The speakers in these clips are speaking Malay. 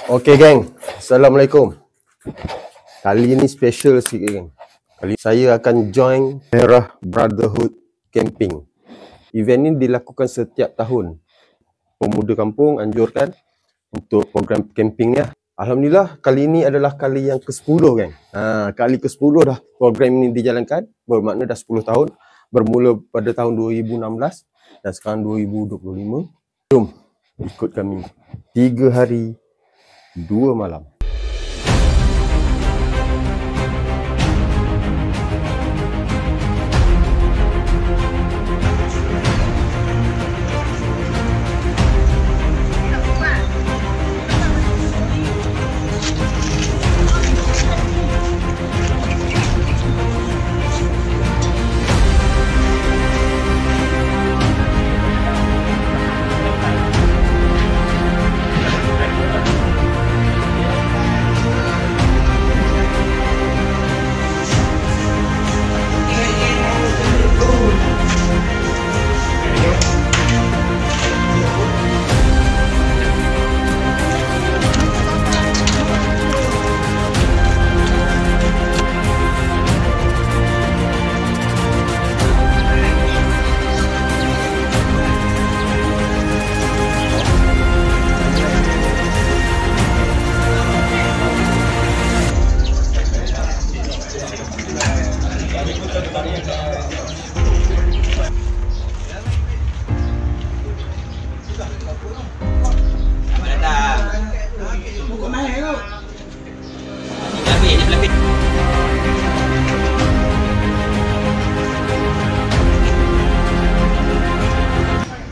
Okey geng, Assalamualaikum. Kali ni special sikit geng. Kali saya akan join Merah Brotherhood Camping. Event ni dilakukan setiap tahun. Pemuda kampung anjurkan untuk program camping ni. Alhamdulillah kali ini adalah kali yang ke-10 geng. Kali ke-10 dah program ini dijalankan. Bermakna dah 10 tahun. Bermula pada tahun 2016 dan sekarang 2025. Jom ikut kami 3 hari 2 malam.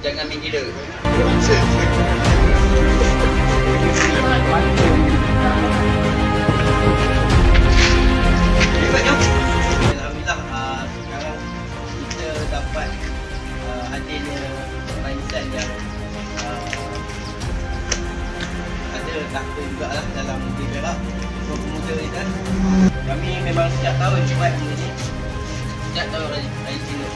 Jangan main gila. Alhamdulillah sekarang kita dapat hadirnya mindset yang ada takut jugalah dalam develop pemuda ni kan. Kami memang setiap tahun buat benda ni. Setiap tahun raya Cina.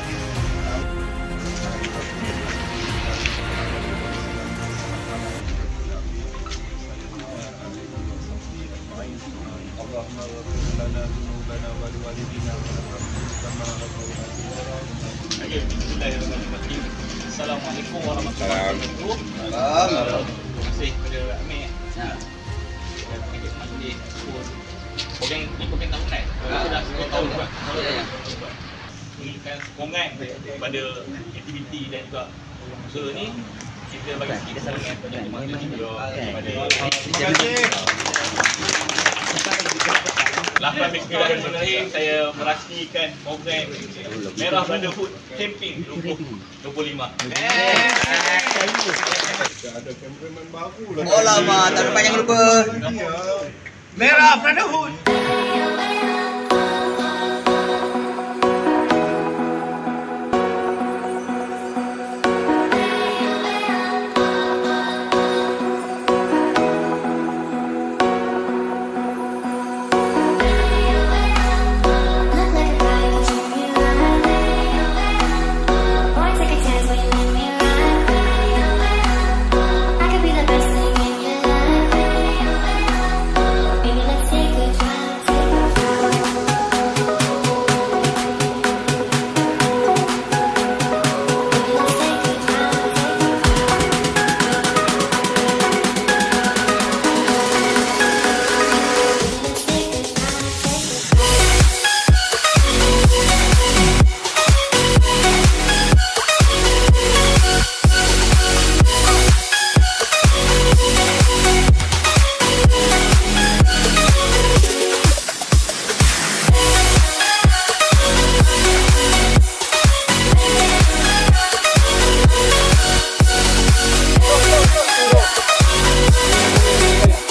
Assalamualaikum warahmatullahi wabarakatuh. Terima kasih kepada Amir. Program ni program tahunan. Dah 10 tahun buat. Berikan sokongan kepada aktiviti dan juga usaha ni. Kita bagi sikit sokongan kepada terima kasih. 8 Bismillahirrahmanirrahim, saya merasmikan program Merah Brotherhood Camping 2025. Ada cameraman baru lah. Oh lama, tak lupa jangan lupa. Merah Brotherhood.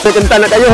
Saya kental nak kayuh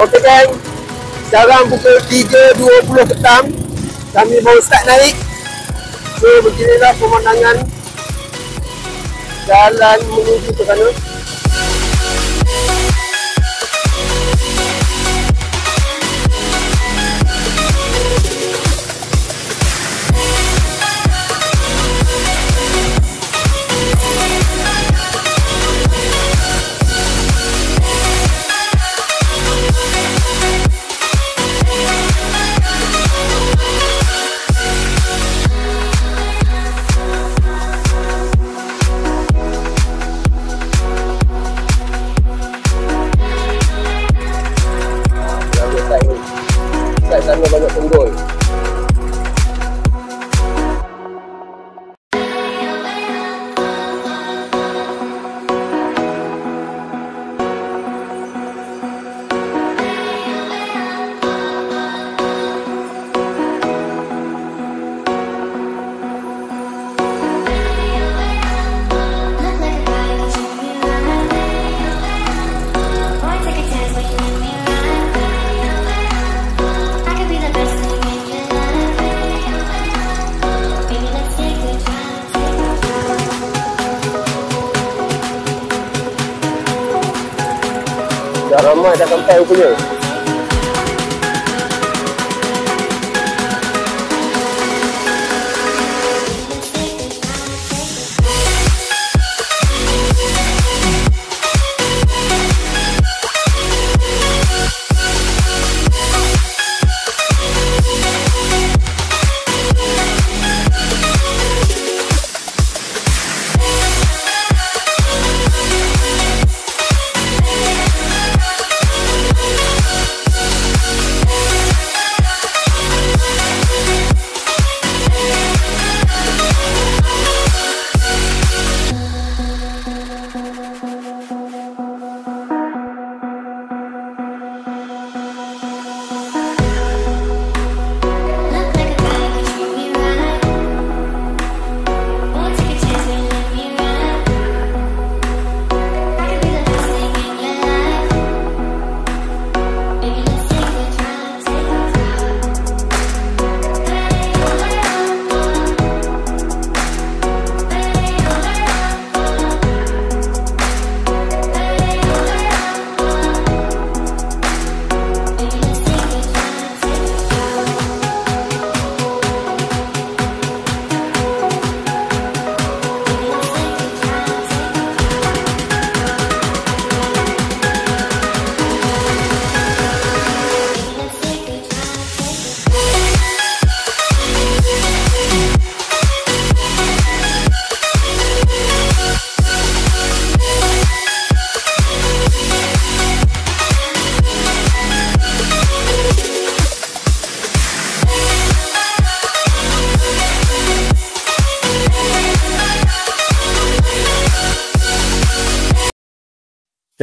Okey gang, sekarang pukul 3.20 petang. Kami baru start naik. So beginilah pemandangan jalan menuju ke sana. Kat sana banyak penggol. Dah ramai dah sampai rupanya.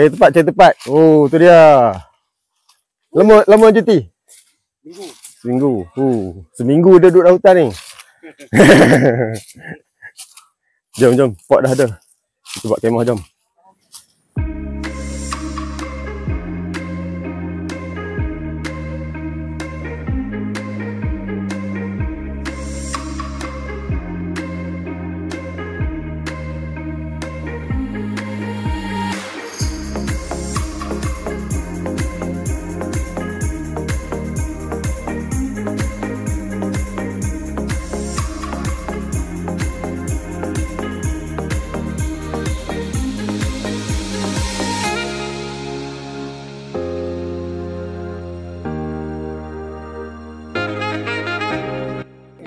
Cari tempat. Oh, tu dia. Lama cuti? Seminggu. Seminggu dia duduk dalam hutan ni. Jom. Pot dah ada. Kita buat kemah, jom.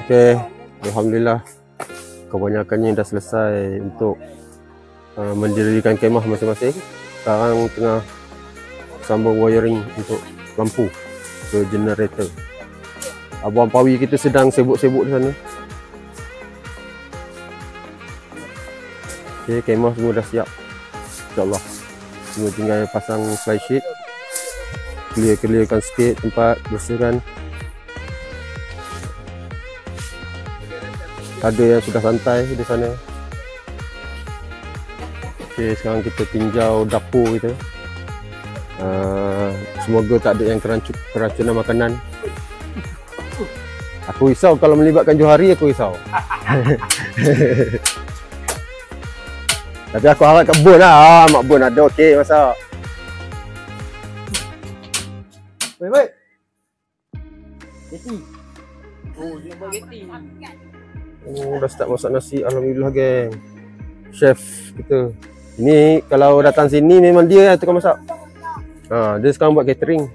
Okey, alhamdulillah kebanyakannya dah selesai untuk mendirikan kemah masing-masing. Sekarang tengah sambung wiring untuk lampu ke generator. Abang Pawi kita sedang sibuk-sibuk di sana. Okey, kemah semua dah siap. InsyaAllah. Semua tinggal pasang flysheet. Clearkan sikit tempat, bersihkan. Ada yang sudah santai di sana. Okey, sekarang kita tinjau dapur kita. Semoga tak ada yang keracunan makanan. Aku risau kalau melibatkan Johari, aku risau. Tapi aku harap kat Bon lah. Mak Bon ada okey masak. Baik. Geti. Oh, dia buat geti. Oh, dah start masak nasi. Alhamdulillah geng. Chef kita. Ini kalau datang sini memang dia yang tukang masak. Dia sekarang buat catering.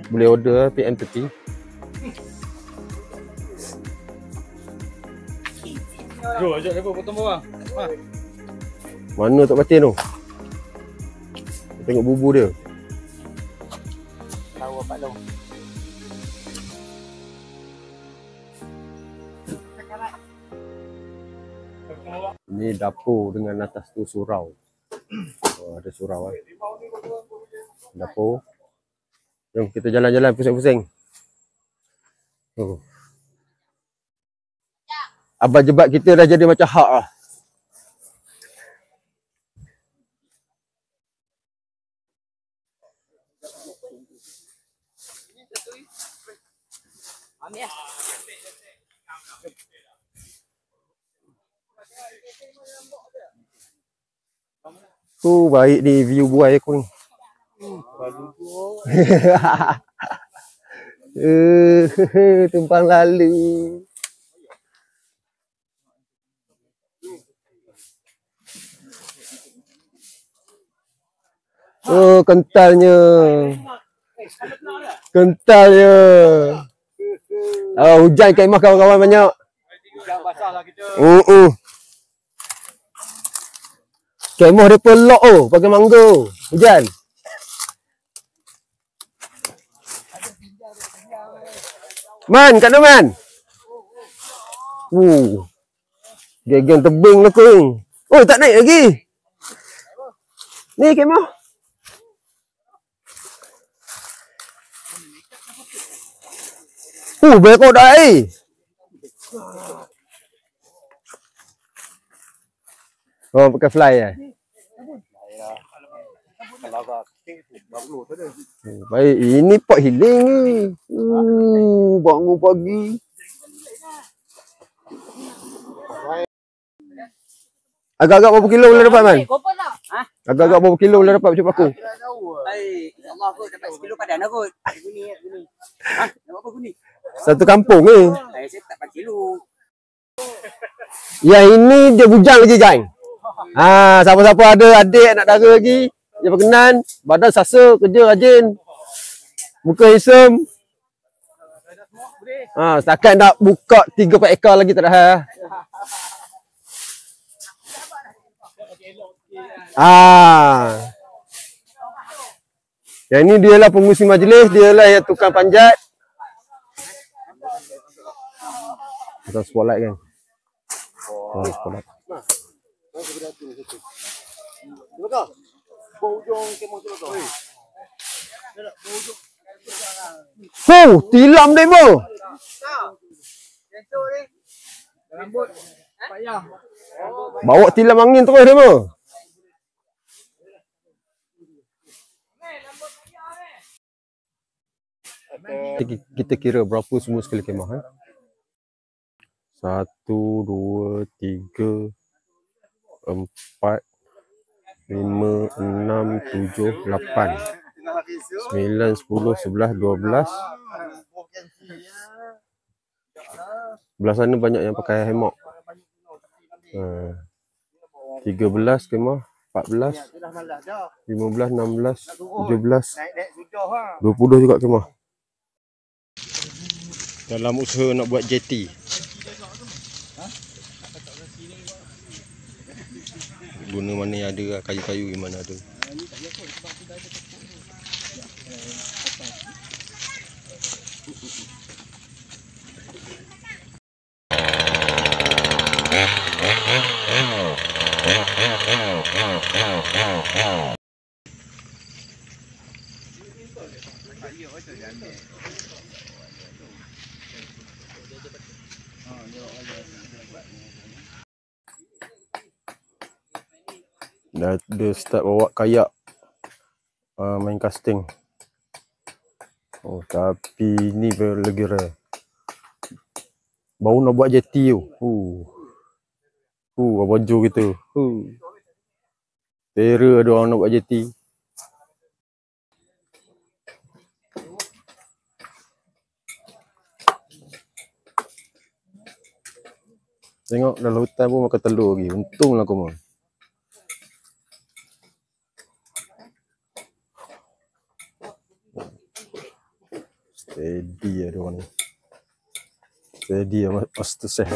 Boleh order PM Peti. Jom, ajak aku potong bawang. Mana Tok Batin tu? Tengok bubur dia. Tahu apa long. Ini dapur dengan atas tu surau. Ada surau kan. Dapur. Jom kita jalan-jalan pusing-pusing. Abang jebat kita dah jadi macam hak lah. Baik ni view buai aku ni. Tumpang lalu. Oh, kentalnya. Kentalnya. Hujan kemah kawan-kawan banyak. Hujan basah lah kita. Kemah dia pelok pakai mango. Hujan. Man, kat mana Man? Geng-geng tebing lah kau. Oh, tak naik lagi. Ni kemah. Banyak kau dah air. Oh, pakai fly baik, ini pot healing ni. Bangun pagi. Agak-agak berapa kilo boleh dapat Man? Agak-agak berapa kilo boleh dapat macam aku? InsyaAllah aku dapat 10 kilo padan aku. Guni. Nak apa guni? Satu kampung ni. Saya tak 4 kilo. Yang ini dia bujang lagi gang. Siapa-siapa ada adik nak dara lagi, dia berkenan, badan sasa, kerja rajin. Muka handsome. Setakat nak buka 3-4 ekar lagi tak ada hal. Yang ini dia lah pengurusi majlis, dia lah yang tukang panjat. Kita spotlight kan. Spotlight. Betul. Hujung kemah tu betul. Tilam dia mo. Sensor ni. Rambut payah. Bawa tilam angin terus dia mo. Kita kira berapa semua sekali kemah 1, 2, 3, 4, 5, 6, 7, 8, 9, 10, 11, 12. Belah sana banyak yang pakai hammock. 13 kemah, 14, 15, 16, 17, 20 juga kemah. Dalam usaha nak buat jeti. Guna mana yang ada, kayu-kayu yang mana ada. Dah start bawa kayak main casting. Oh, tapi ni lagi rare. Baru nak buat jeti tu. Baju gitu. Terror ada orang nak buat jeti. Tengok dalam hutan pun makan telur lagi. Untunglah kau mau. Steady ada orang ni. Steady Master Chef.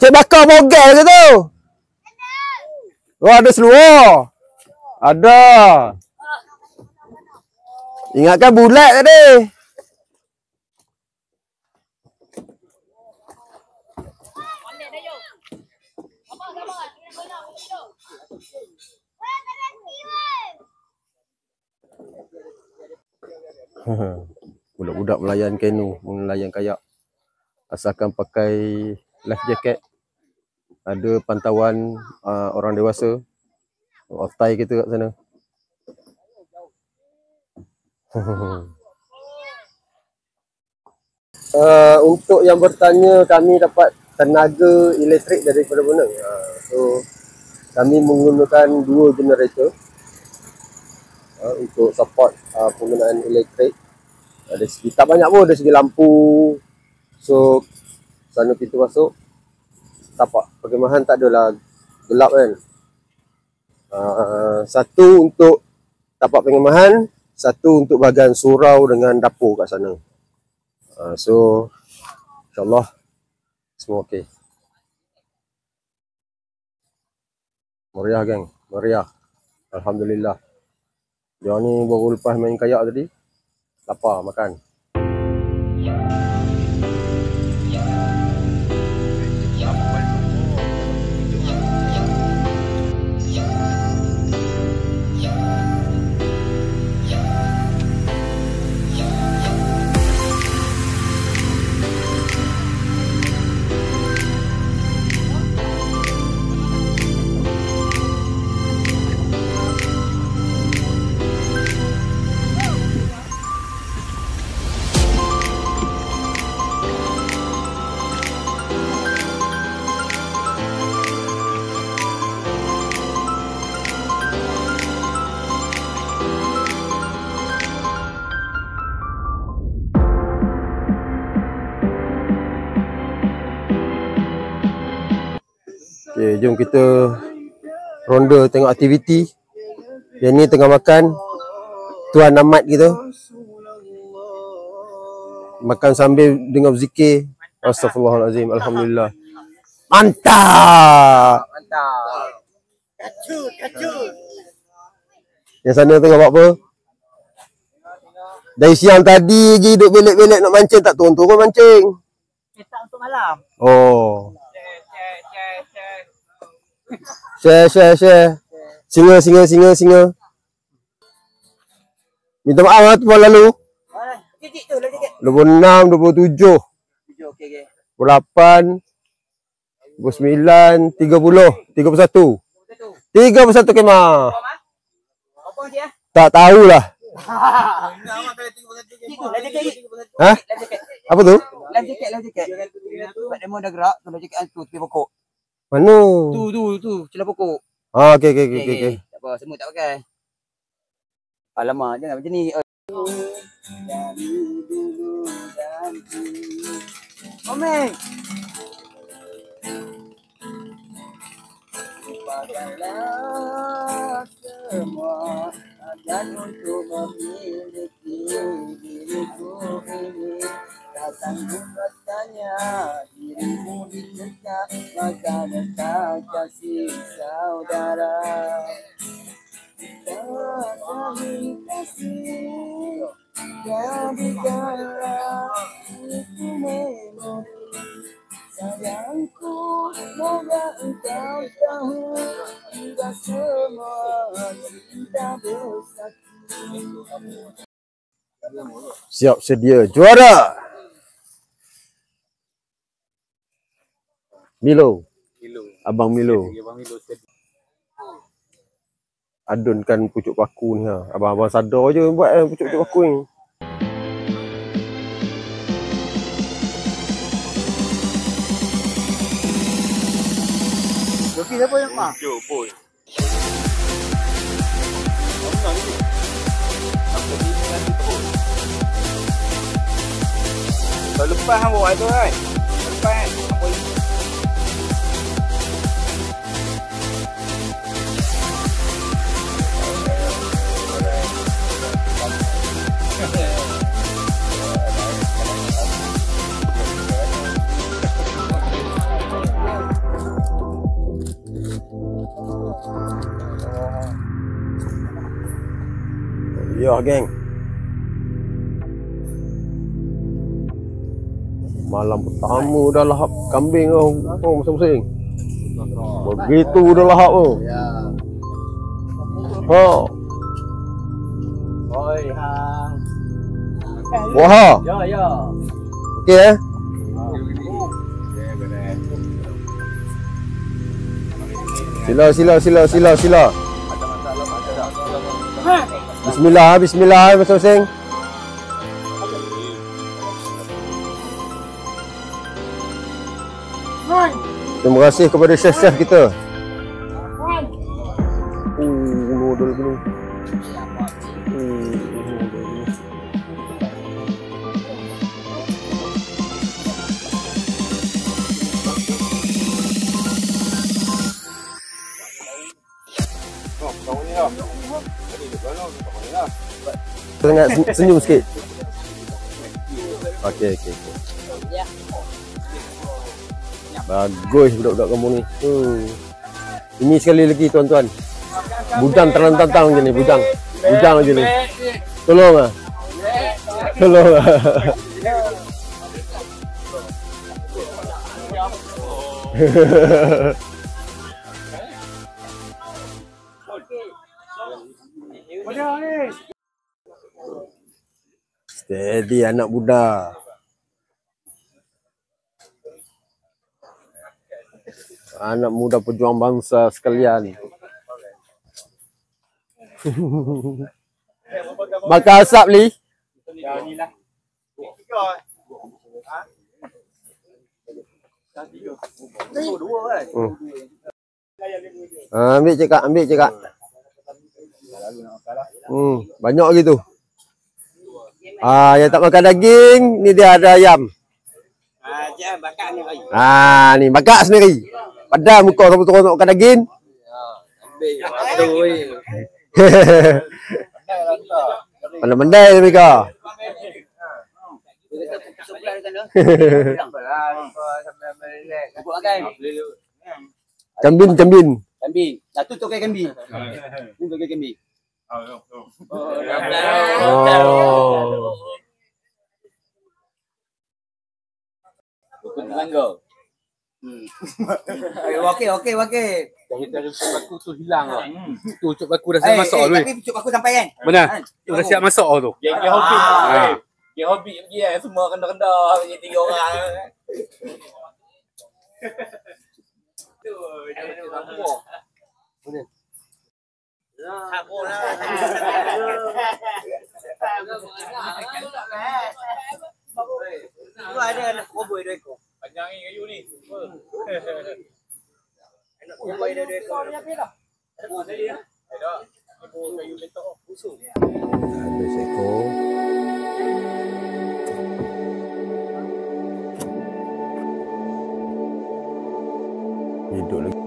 Cik bakar mogel ke tu? Oh, ada seluar. Ada. Ingatkan bulat tadi. Budak-budak melayan kanu, melayan kayak. Asalkan pakai life jacket. Ada pantauan orang dewasa. Off-tie kita kat sana. Untuk yang bertanya, kami dapat tenaga elektrik daripada mana? So kami menggunakan 2 generator untuk support penggunaan elektrik. Dari segi tak banyak pun, dari segi lampu. So sana pintu masuk, tapak perkemahan tak adalah gelap kan. Satu untuk tapak perkemahan, satu untuk bahagian surau dengan dapur kat sana. So insyaAllah semua okey. Meriah geng, meriah. Alhamdulillah. Dia ni baru lepas main kayak tadi, lapar makan. Okay, jom kita ronda tengok aktiviti. Yang ni tengah makan Tuan Ahmad kita. Makan sambil dengar zikir. Astaghfirullahalazim. Alhamdulillah. Mantap. Mantap. Kacut. Yang sana tengah buat apa? Dari siang tadi je duduk belek-belek nak mancing, tak turun-turun mancing. Tak untuk malam. Oh. Share. Singa. Minta maaf lah tu lalu. Sikit tu lah sikit. 26, 27, Okey. 28, 29, 30, 31. 31 kemah. Apa dia? Tak tahulah. Ha? Apa tu? Life jacket. Sebab demo dah gerak, kalau jacket tu tepi pokok. Mana? Tu, celah pokok. Ah, okey. Tak apa, semua tak pakai. Alamak, jangan macam ni. Dari dulu dan kini. Omeng. Lupakanlah semua dan untuk memiliki diriku ini. Tak sanggup rasanya dirimu dicegah, maka letak kasih saudara. Kasih kasih jadikanlah itu memori sayangku, moga engkau tahu tidak semua cinta bersatu. Siap sedia juara. Milo. Abang Milo. Adunkan pucuk paku ni ha. Abang-abang sadar je buat pucuk-pucuk paku ni. Joki siapa yang mak? Jom pun. Tahun lepas hang bawa tu kan? Lepas kan? Apa ini? Ya, geng. Malam pertama dah lahap kambing kau. Oh, masing-masing. Begitu dah lahap tu. Ya. Ha. Oi, hang. Wah. Ya. Okey eh. Sila. Bismillah masing-masing. Terima kasih kepada chef-chef kita. Dulu. Sangat senyum sikit. Okey. Bagus budak-budak kamu ni. Ini sekali lagi tuan-tuan. Bujang terlentang je ni, bujang je ni. Tolong ah. Steady anak muda. Anak muda pejuang bangsa sekalian. Makan asap li. Ambil cakap. Banyak gitu. Yang tak makan daging, ni dia ada ayam. Jangan bakar ni lagi. Ni bakar sendiri. Padahal muka kamu turun nak makan daging. Ambil. Pandai-pandai mereka. Cambin. Nah, tu tokai kambing. Ni tokai kambing. Tangga. Okey. Kita pucuk paku tu hilang lah. Tu pucuk paku dah siap masak tu. Tapi pucuk paku sampai kan? Benar. Tu dah siap masak tu. Geng hobbit. Geng hobbit pergi kan semua rendah-rendah punya 3 orang. Tu jangan lupa. Benar. Tu ada anak koboi 2 ekor. Panjang ni kayu ni. Anak koboi dia 2 ekor. Ada. Kayu letak busuk. Ada seekor. Hidup lagi.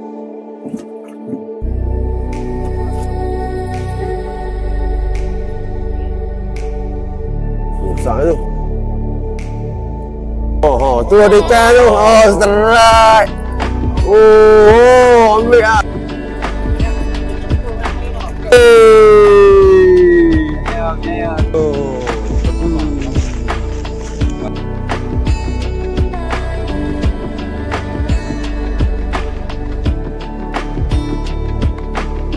Besar tu. Oh, tu ada ikan tu. Oh, strike. Oh, ambil ah.